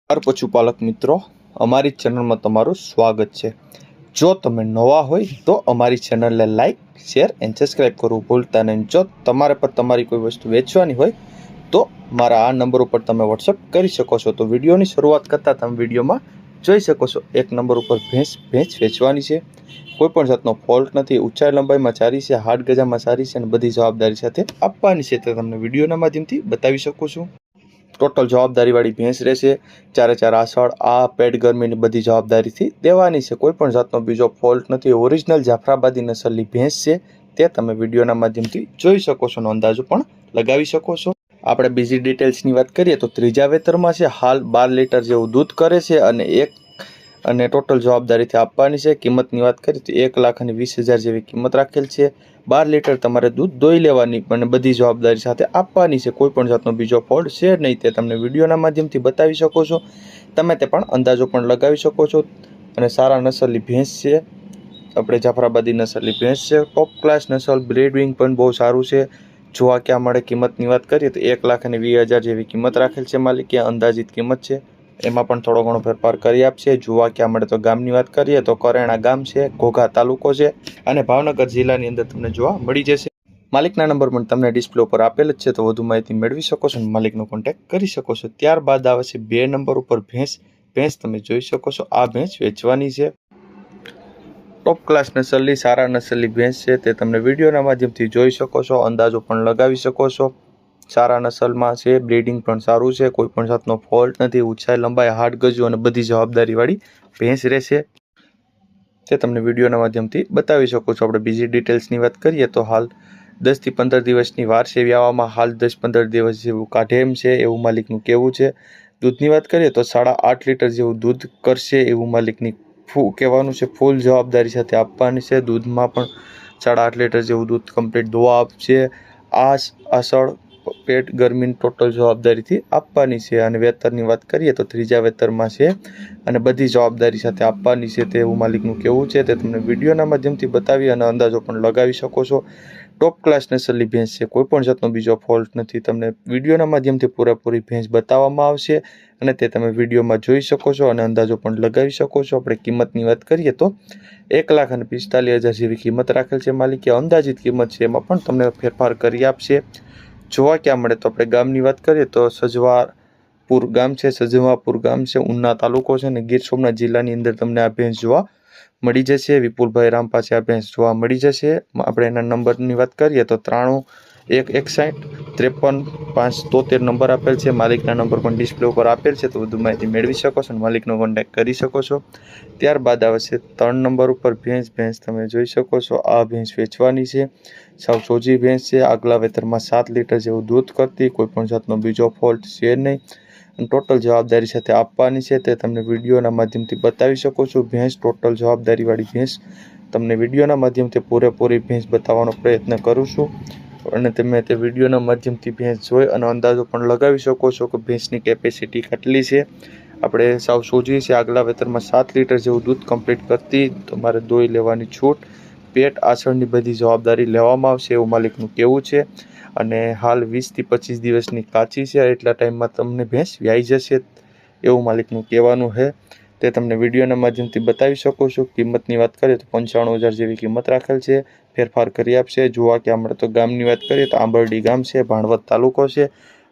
પશુપાલક મિત્રો, અમારી ચેનલમાં તમારું સ્વાગત છે। જો તમે નવા હોય તો અમારી ચેનલને લાઈક, શેર એન્ડ સબસ્ક્રાઇબ કરવું ભૂલતા નહીં। જો તમારે પર તમારી કોઈ વસ્તુ વેચવાની હોય તો મારા આ નંબર ઉપર તમે વોટ્સઅપ કરી શકો છો। તો વિડીયોની શરૂઆત કરતાં તમે વિડીયોમાં જોઈ શકો છો, એક નંબર ઉપર ભેંસ વેચવાની છે। કોઈ પણ જાતનો ફોલ્ટ નથી, ઊંચાઈ લંબાઈમાં સારી છે, હાડ ગજામાં સારી છે અને બધી જવાબદારી સાથે આપવાની છે, તે તમને વિડીયોના માધ્યમથી બતાવી શકું છું। ટોટલ જવાબદારીવાળી ભેંસ રહેશે। ચારે ચાર આસળ, આ પેટ ગરમીની બધી જવાબદારીથી દેવાની છે। કોઈ પણ જાતનો બીજો ફોલ્ટ નથી। ઓરિજિનલ જાફરાબાદી નસલની ભેંસ છે, તે તમે વિડીયોના માધ્યમથી જોઈ શકો છો અને અંદાજો પણ લગાવી શકો છો। આપણે બીજી ડિટેલ્સની વાત કરીએ તો ત્રીજા વેતરમાં છે, હાલ 12 લીટર જેવું દૂધ કરે છે અને ટોટલ જવાબદારીથી આપવાની છે। કિંમતની વાત કરીએ તો 1,20,000 જેવી કિંમત રાખેલ છે। 12 લીટર તમારે દૂધ દોઈ લેવાની અને બધી જવાબદારી સાથે આપવાની છે। કોઈ પણ જાતનો બીજો ફોલ્ટ છે નહીં, તે તમને વિડીયોના માધ્યમથી બતાવી શકો છો। તમે તે પણ અંદાજો પણ લગાવી શકો છો અને સારા નસલની ભેંસ છે, આપણે જાફરાબાદી નસલની ભેંસ છે। ટોપ ક્લાસ નસલ, બ્રીડિંગ પણ બહુ સારું છે। જોવા ક્યાં મળે કિંમતની વાત કરીએ તો 1,20,000 જેવી કિંમત રાખેલ છે માલિકે, અંદાજિત કિંમત છે। એમાં પણ થોડો ઘણો ફેરફાર કરી આપશે। જોવા ક્યાં મળે તો ગામની વાત કરીએ તો કરેણા ગામ છે, ઘોઘા તાલુકો છે અને ભાવનગર જિલ્લાની અંદર તમને જોવા મળી જશે। માલિકના નંબર પણ તમને ડિસ્પ્લે ઉપર આપેલ જ છે, તો વધુ માહિતી મેળવી શકો છો અને માલિકનો કોન્ટેક્ટ કરી શકો છો। ત્યારબાદ આવે છે 2 નંબર ઉપર ભેંસ તમે જોઈ શકો છો, આ ભેંસ વેચવાની છે। ટોપ ક્લાસ નસલની, સારા નસલની ભેંસ છે, તે તમને વિડીયોના માધ્યમથી જોઈ શકો છો, અંદાજો પણ લગાવી શકો છો। સારા નસલમાં છે, બ્રીડિંગ પણ સારું છે, કોઈ પણ જાતનો ફોલ્ટ નથી, ઊંચાઈ લંબાઈ, હાડ ગજો અને બધી જવાબદારીવાળી ભેંસ રહેશે, તે તમને વિડીયોના માધ્યમથી બતાવી શકો છો। આપણે બીજી ડિટેલ્સની વાત કરીએ તો હાલ 10 થી 15 દિવસની વાર છે વ્યાવામાં, હાલ 10-15 દિવસ જેવું કાઢે એમ છે, એવું માલિકનું કહેવું છે। દૂધની વાત કરીએ તો 8.5 લીટર જેવું દૂધ કરશે એવું માલિકની કહેવાનું છે। ફૂલ જવાબદારી સાથે આપવાની છે। દૂધમાં પણ 8.5 લીટર જેવું દૂધ કમ્પ્લીટ દોવા આપશે। આસળ પેટ ગરમીની ટોટલ જવાબદારીથી આપવાની છે। અને વેતરની વાત કરીએ તો ત્રીજા વેતરમાં છે અને બધી જવાબદારી સાથે આપવાની છે, તેવું માલિકનું કહેવું છે, તે તમને વિડીયોના માધ્યમથી બતાવી અને અંદાજો પણ લગાવી શકો છો। ટોપ ક્લાસ નસલની ભેંસ છે, કોઈ પણ જાતનો બીજો ફોલ્ટ નથી, તમને વિડીયોના માધ્યમથી પૂરેપૂરી ભેંસ બતાવવામાં આવશે અને તે તમે વિડીયોમાં જોઈ શકો છો અને અંદાજો પણ લગાવી શકો છો। આપણે કિંમતની વાત કરીએ તો 1,45,000 જેવી કિંમત રાખેલ છે માલિકે, અંદાજિત કિંમત છે, એમાં પણ તમને ફેરફાર કરી આપશે। જોવા ક્યાં મળે તો આપણે ગામની વાત કરીએ તો સજવાપુર ગામ છે, ઉના તાલુકો છે અને ગીર સોમનાથ જિલ્લાની અંદર તમને આ ભેંસ જોવા મળી જશે। વિપુલભાઈ રામ પાસે આ ભેંસ જોવા મળી જશે। આપણે એના નંબરની વાત કરીએ તો 93-161-53-573 નંબર આપેલ છે। માલિકના નંબર પણ ડિસ્પ્લે ઉપર આપેલ છે, તો વધુ માહિતી મેળવી શકો છો અને માલિકનો કોન્ટેક્ટ કરી શકો છો। ત્યારબાદ આવે છે 3 નંબર ઉપર ભેંસ તમે જોઈ શકો છો, આ ભેંસ વેચવાની છે। સાવ સોજી ભેંસ છે, આગલા વેતરમાં 7 લીટર જેવું દૂધ કરતી, કોઈ પણ જાતનો બીજો ફોલ્ટ છે નહીં અને ટોટલ જવાબદારી સાથે આપવાની છે, તે તમને વિડીયોના માધ્યમથી બતાવી શકો છો। ભેંસ ટોટલ જવાબદારીવાળી ભેંસ તમને વિડીયોના માધ્યમથી પૂરેપૂરી ભેંસ બતાવવાનો પ્રયત્ન કરું છું અને તમે તે વિડીયોના માધ્યમથી ભેંસ જોઈ અને અંદાજો પણ લગાવી શકો છો કે ભેંસની કેપેસિટી કેટલી છે। આપણે સાવ સોજી છે, આગલા વેતરમાં 7 લીટર જેવું દૂધ કમ્પ્લીટ કરતી, તમારે દોઈ લેવાની છૂટ, પેટ આસળની બધી જવાબદારી લેવામાં આવશે એવું માલિકનું કહેવું છે અને હાલ 20 થી 25 દિવસની કાચી છે, એટલા ટાઈમમાં તમને ભેંસ વ્યાઈ જશે એવું માલિકનું કહેવાનું છે, તે તમને વિડીયોના માધ્યમથી બતાવી શકો છો। કિંમતની વાત કરીએ તો 95,000 જેવી કિંમત રાખેલ છે, ફેરફાર કરી આપશે। જોવા ક્યાં મળે તો ગામની વાત કરીએ તો આંબરડી ગામ છે, ભાણવડ તાલુકો છે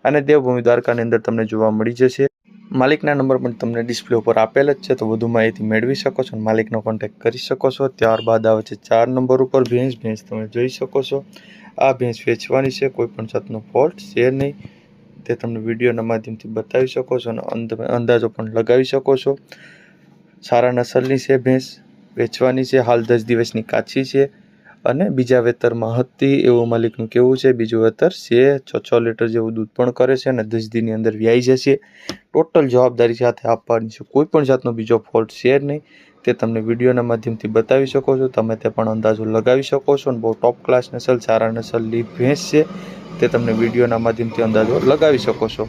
અને દેવભૂમિ દ્વારકાની અંદર તમને જોવા મળી જશે। માલિકના નંબર પણ તમને ડિસ્પ્લે ઉપર આપેલ જ છે, તો વધુ માહિતી મેળવી શકો છો અને માલિકનો કોન્ટેક્ટ કરી શકો છો। ત્યારબાદ આવે છે 4 નંબર ઉપર ભેંસ તમે જોઈ શકો છો, આ ભેંસ વેચવાની છે, કોઈ પણ જાતનો ફોલ્ટ છે નહીં, તે તમને વિડીયોના માધ્યમથી બતાવી શકો છો અને અંદાજો પણ લગાવી શકો છો। સારા નસલની છે ભેંસ, વેચવાની છે, હાલ 10 દિવસની કાચી છે અને બીજા વેતરમાં હતી એવું માલિકનું કહેવું છે। બીજું વેતર છે, 6 લીટર જેવું દૂધ પણ કરે છે અને 10 દિનની અંદર વ્યાઈ જશે। ટોટલ જવાબદારી સાથે આપવાની છે, કોઈ પણ જાતનો બીજો ફોલ્ટ છે નહીં, તે તમને વિડીયોના માધ્યમથી બતાવી શકો છો, તમે તે પણ અંદાજો લગાવી શકો છો અને બહુ ટોપ ક્લાસ નસલ, સારા નસલની ભેંસ છે, તે તમને વિડીયોના માધ્યમથી અંદાજો લગાવી શકો છો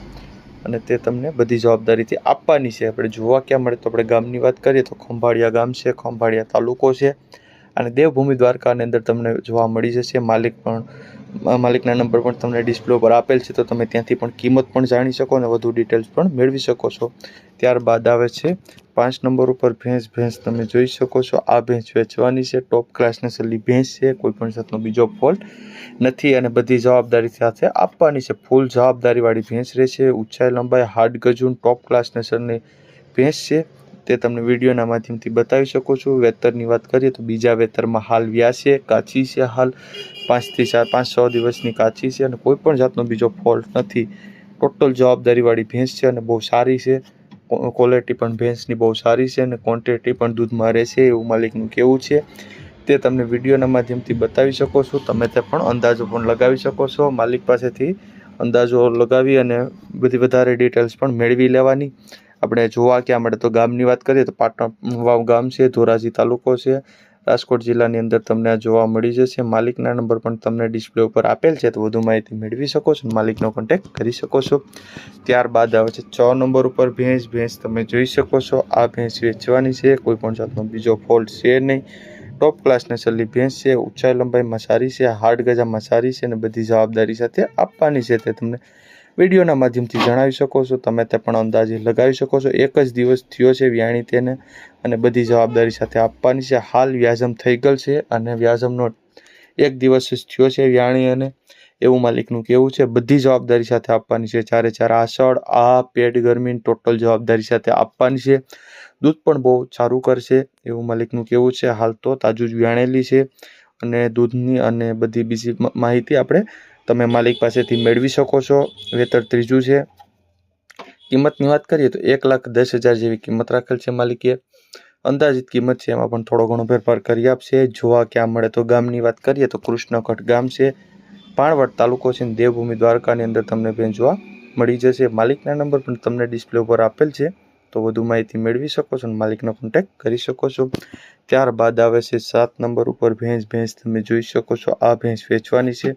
અને તે તમને બધી જવાબદારીથી આપવાની છે। આપણે જોવા ક્યાં મળે તો આપણે ગામની વાત કરીએ તો ખંભાળિયા ગામ છે, ખંભાળિયા તાલુકો છે અને દેવભૂમિ દ્વારકાની અંદર તમને જોવા મળી જશે. માલિકના નંબર પણ તમને ડિસ્પ્લે ઉપર આપેલ છે, તો તમે ત્યાંથી પણ કિંમત પણ જાણી શકો અને વધુ ડિટેલ્સ પણ મેળવી શકો છો. ત્યારબાદ આવે છે 5 નંબર ઉપર ભેંસ તમે જોઈ શકો છો. આ ભેંસ વેચવાની છે. ટોપ ક્લાસ નસલની ભેંસ છે, કોઈ પણ જાતનો બીજો ફોલ્ટ નથી અને બધી જવાબદારી સાથે આપવાની છે. ફૂલ જવાબદારીવાળી ભેંસ રહેશે. ઊંચાઈ લંબાઈ હાડ ગજુન ટોપ ક્લાસ નસલની ભેંસ છે, તે તમને વિડીયોના માધ્યમથી બતાવી શકો છો. વેતરની વાત કરીએ તો બીજા વેતરમાં હાલ વ્યા છે, કાચી છે, હાલ 5-6 દિવસની કાચી છે અને કોઈ પણ જાતનો બીજો ફોલ્ટ નથી. ટોટલ જવાબદારીવાળી ભેંસ છે અને બહુ સારી છે. ક્વોલિટી પણ ભેંસની બહુ સારી છે અને ક્વોન્ટિટી પણ દૂધમાં રહેશે એવું માલિકનું કહેવું છે. તે તમને વિડીયોના માધ્યમથી બતાવી શકો છો. તમે તે પણ અંદાજો પણ લગાવી શકો છો. માલિક પાસેથી અંદાજો લગાવી અને બધી વધારે ડિટેલ્સ પણ મેળવી લેવાની. આપણે જોવા ક્યાં મળે તો ગામની વાત કરીએ તો પાટણ વાવ ગામ છે, ધોરાજી તાલુકો છે, રાજકોટ જિલ્લાની અંદર તમને આ જોવા મળી જશે. માલિકના નંબર પણ તમને ડિસ્પ્લે ઉપર આપેલ છે, તો વધુ માહિતી મેળવી શકો છો, માલિકનો કોન્ટેક્ટ કરી શકો છો. ત્યારબાદ આવે છે 6 નંબર ઉપર ભેંસ તમે જોઈ શકો છો. આ ભેંસ વેચવાની છે, કોઈ પણ જાતનો બીજો ફોલ્ટ છે નહીં. ટોપ ક્લાસ નસલની ભેંસ છે. ઊંચાઈ લંબાઈમાં સારી છે, હાડ ગજામાં સારી છે અને બધી જવાબદારી સાથે આપવાની છે, તે તમને વિડીયોના માધ્યમથી જણાવી શકો છો. તમે તે પણ અંદાજે લગાવી શકો છો. એક જ દિવસ થયો છે વ્યાણી તેને અને બધી જવાબદારી સાથે આપવાની છે. હાલ વ્યાજમ થઈ ગયેલ છે અને વ્યાજમનો 1 દિવસ જ થયો છે વ્યાણી અને એવું માલિકનું કહેવું છે. બધી જવાબદારી સાથે આપવાની છે. 4 આસળ પેટ ગરમીની ટોટલ જવાબદારી સાથે આપવાની છે. દૂધ પણ બહુ સારું કરશે એવું માલિકનું કહેવું છે. હાલ તો તાજું જ વ્યાણેલી છે અને દૂધની અને બધી બીજી માહિતી તમે માલિક પાસેથી મેળવી શકો છો. વેતર ત્રીજું છે. કિંમતની વાત કરીએ તો 1,10,000 જેવી કિંમત રાખેલ છે માલિકે. અંદાજિત કિંમત છે, એમાં પણ થોડો ઘણો ફેરફાર કરી આપશે. જોવા ક્યાં મળે તો ગામની વાત કરીએ તો કૃષ્ણગઢ ગામ છે, પાણવડ તાલુકો છે, દેવભૂમિ દ્વારકાની અંદર તમને ભેંસ જોવા મળી જશે. માલિકના નંબર પણ તમને ડિસ્પ્લે ઉપર આપેલ છે, તો વધુ માહિતી મેળવી શકો છો અને માલિકનો કોન્ટેક્ટ કરી શકો છો. ત્યારબાદ આવે છે 7 નંબર ઉપર ભેંસ તમે જોઈ શકો છો. આ ભેંસ વેચવાની છે.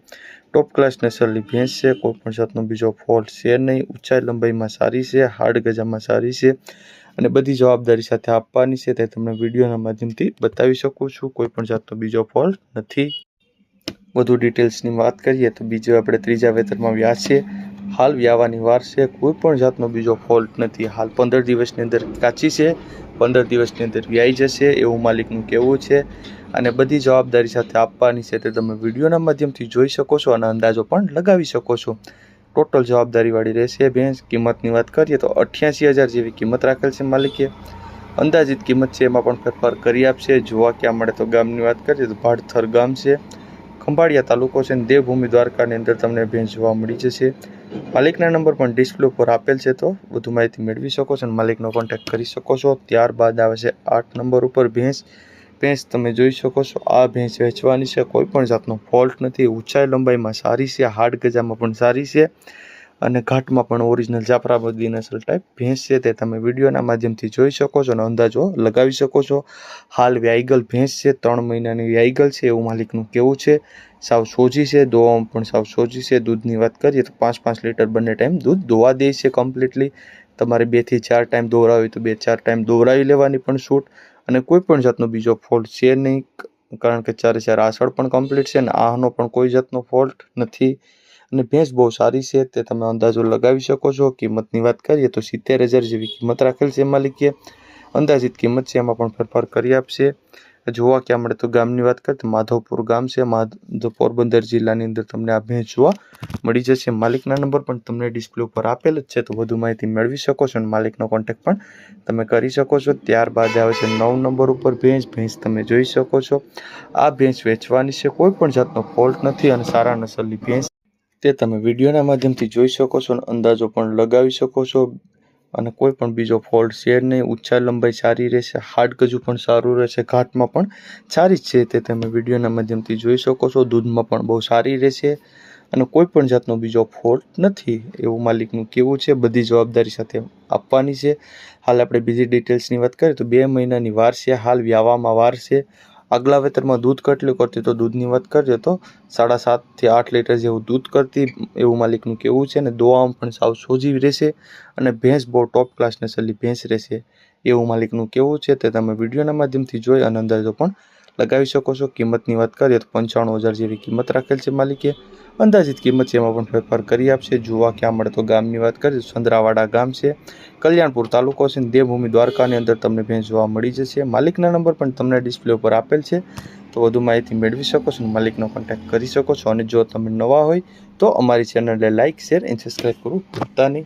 ટોપ ક્લાસ નસલની ભેંસ છે, કોઈ પણ જાતનો બીજો ફોલ્ટ છે નહીં. ઊંચાઈ લંબાઈમાં સારી છે, હાડ ગજામાં સારી છે અને બધી જવાબદારી સાથે આપવાની છે, તે તમને વિડીયોના માધ્યમથી બતાવી શકું છું. કોઈ પણ જાતનો બીજો ફોલ્ટ નથી. વધુ ડિટેલ્સની વાત કરીએ તો ત્રીજા વેતરમાં વ્યા છે. હાલ વ્યાવાની વાર છે. કોઈ પણ જાતનો બીજો ફોલ્ટ નથી. હાલ 15 દિવસની અંદર કાચી છે, 15 દિવસની અંદર વ્યાઈ જશે એવું માલિકનું કહેવું છે અને બધી જવાબદારી સાથે આપવાની છે, તે તમે વિડીયોના માધ્યમથી જોઈ શકો છો અને અંદાજો પણ લગાવી શકો છો. ટોટલ જવાબદારીવાળી રહેશે ભેંસ. કિંમતની વાત કરીએ તો 88,000 જેવી કિંમત રાખેલ છે માલિકે. અંદાજિત કિંમત છે, એમાં પણ ફેરફાર કરી આપશે. જોવા ક્યાં મળે તો ગામની વાત કરીએ તો ભાડથર ગામ છે, ખંભાળિયા તાલુકો છે, દેવભૂમિ દ્વારકાની અંદર તમને ભેંસ જોવા મળી જશે. માલિકના નંબર પણ ડિસ્પ્લે ઉપર આપેલ છે, તો વધુ માહિતી મેળવી શકો છો અને માલિકનો કોન્ટેક્ટ કરી શકો છો. ત્યારબાદ આવે છે 8 નંબર ઉપર ભેંસ તમે જોઈ શકો છો. આ ભેંસ વેચવાની છે, કોઈ પણ જાતનો ફોલ્ટ નથી. ઊંચાઈ લંબાઈમાં સારી છે, હાડ ગજામાં પણ સારી છે અને ઘાટમાં પણ ઓરિજિનલ જાફરાબાદી નસલ ટાઈપ ભેંસ છે, તે તમે વિડીયોના માધ્યમથી જોઈ શકો છો અને અંદાજો લગાવી શકો છો. હાલ વ્યાઈગલ ભેંસ છે, 3 મહિનાની વ્યાઈગલ છે એવું માલિકનું કહેવું છે. સાવ સોજી છે, દોવામાં પણ સાવ સોજી છે. દૂધની વાત કરીએ તો 5-5 લીટર બંને ટાઈમ દૂધ દોવા દે છે કમ્પ્લીટલી. તમારે 2 થી 4 ટાઈમ દોવરાવી તો 2-4 ટાઈમ દોવરાવી લેવાની પણ છૂટ અને કોઈ પણ જાતનો બીજો ફોલ્ટ છે નહીં, કારણ કે 4 આસળ પણ કમ્પ્લીટ છે અને આનો પણ કોઈ જાતનો ફોલ્ટ નથી અને ભેંસ બહુ સારી છે, તે તમે અંદાજો લગાવી શકો છો. કિંમતની વાત કરીએ તો 70,000 જેવી કિંમત રાખેલ છે માલિકે. અંદાજિત કિંમત છે, એમાં પણ ફેરફાર કરી આપશે. જોવા ક્યાં મળે તો ગામની વાત કરીએ તો માધવપુર ગામ છે, પોરબંદર જિલ્લાની અંદર તમને આ ભેંસ જોવા મળી જશે. માલિકના નંબર પણ તમને ડિસ્પ્લે ઉપર આપેલ જ છે, તો વધુ માહિતી મેળવી શકો છો અને માલિકનો કોન્ટેક્ટ પણ તમે કરી શકો છો. ત્યારબાદ આવે છે 9 નંબર ઉપર ભેંસ તમે જોઈ શકો છો. આ ભેંસ વેચવાની છે, કોઈ પણ જાતનો ફોલ્ટ નથી અને સારા નસલની ભેંસ, તે તમે વિડીયોના માધ્યમથી જોઈ શકો છો અને અંદાજો પણ લગાવી શકો છો અને કોઈ પણ બીજો ફોલ્ટ છે નહીં. ઊંચાઈ લંબાઈ સારી રહેશે, હાડ ગજુ પણ સારું રહેશે, ઘાટમાં પણ સારી જ છે, તે તમે વિડીયોના માધ્યમથી જોઈ શકો છો. દૂધમાં પણ બહુ સારી રહેશે અને કોઈ પણ જાતનો બીજો ફોલ્ટ નથી એવું માલિકનું કહેવું છે. બધી જવાબદારી સાથે આપવાની છે. હાલ આપણે બીજી ડિટેલ્સની વાત કરીએ તો 2 મહિનાની વાર છે. હાલ વ્યાવામાં વાર છે. આગલા વેતરમાં દૂધ કેટલું કરતી તો દૂધની વાત કરીએ તો 7.5 થી 8 લીટર જેવું દૂધ કરતી એવું માલિકનું કહેવું છે અને દોવામાં પણ સાવ સોજી રહેશે અને ભેંસ બહુ ટોપ ક્લાસ નસલની ભેંસ રહેશે એવું માલિકનું કહેવું છે, તે તમે વિડીયોના માધ્યમથી જોઈ અને અંદાજો પણ લગાવી શકો છો। કિંમતની વાત કરીએ તો 95,000 જેવી કિંમત રાખેલ છે માલિકે। અંદાજિત કિંમત છે એમાં પણ ફેરફાર કરી આપશે। જોવા ક્યાં મળે તો ગામની વાત કરીએ તો સંદ્રાવાડા ગામ છે, કલ્યાણપુર તાલુકો છે, દેવભૂમિ દ્વારકાની અંદર તમને ભેંસ જોવા મળી જશે। માલિકના નંબર પણ તમને ડિસ્પ્લે ઉપર આપેલ છે, તો વધુ માહિતી મેળવી શકો છો અને માલિકનો કોન્ટેક્ટ કરી શકો છો। અને જો તમે નવા હોય તો અમારી ચેનલને લાઇક, શેર અને સબસ્ક્રાઈબ કરવું ભૂલતા નહીં।